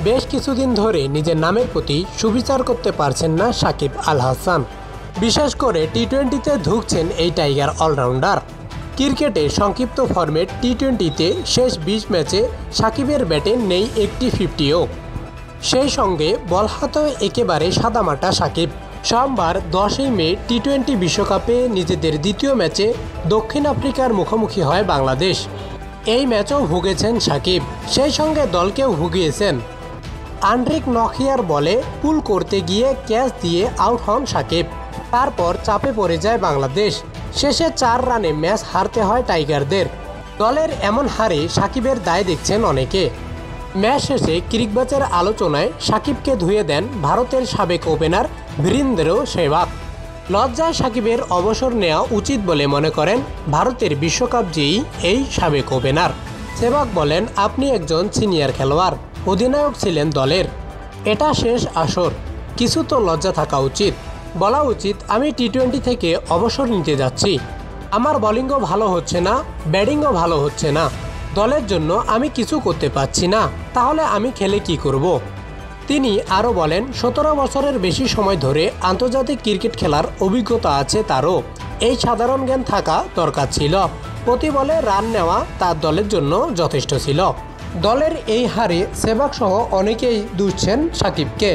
বেশ কিছুদিন ধরে নিজের নামের প্রতি সুবিচার করতে পারছেন না সাকিব আল হাসান। বিশেষ করে টি-20তে ঢুকছেন এই টাইগার অলরাউন্ডার। ক্রিকেটে সংক্ষিপ্ত ফরম্যাট টি-20তে শেষ 20 ম্যাচে সাকিবের ব্যাটে নেই একটি 50ও। সেই সঙ্গে বল হাতেও একেবারে সাদামাটা সাকিব। সোমবার 10ই মে টি-20 বিশ্বকাপে নিজেদের দ্বিতীয় ম্যাচে দক্ষিণ আফ্রিকার মুখোমুখি হয় বাংলাদেশ। এই ম্যাচও ভুগেছেন সাকিব, সেই সঙ্গে দলকেও ভুগিয়েছেন। আন্ড্রিক নকিয়ার বলে পুল করতে গিয়ে ক্যাচ দিয়ে আউট হন সাকিব। তারপর চাপে পড়ে যায় বাংলাদেশ। শেষে 4 রানে ম্যাচ হারতে হয় টাইগারদের। দলের এমন হারে সাকিবের দায় দেখছেন অনেকে। ম্যাচ শেষে ক্রিকবাজের আলোচনায় সাকিবকে ধুয়ে দেন ভারতের সাবেক ওপেনার বীরেন্দ্র সেহবাগ। লজ্জায় সাকিবের অবসর নেওয়া উচিত বলে মনে করেন ভারতের বিশ্বকাপ জয়ী এই সাবেক ওপেনার। সেহবাগ বলেন, আপনি একজন সিনিয়র খেলোয়াড়, অধিনায়ক ছিলেন দলের। এটা শেষ আসর, কিছু তো লজ্জা থাকা উচিত। বলা উচিত আমি টি-20 থেকে অবসর নিতে যাচ্ছি। আমার বোলিংও ভালো হচ্ছে না, ব্যাটিংও ভালো হচ্ছে না। দলের জন্য আমি কিছু করতে পারছি না, তাহলে আমি খেলে কি করব। তিনি আরও বলেন, 17 বছরের বেশি সময় ধরে আন্তর্জাতিক ক্রিকেট খেলার অভিজ্ঞতা আছে তারও। এই সাধারণ জ্ঞান থাকা দরকার ছিল। প্রতি বলে রান নেওয়া তার দলের জন্য যথেষ্ট ছিল। দলের এই হারে সেহবাগ সহ অনেকেই দুষছেন সাকিবকে।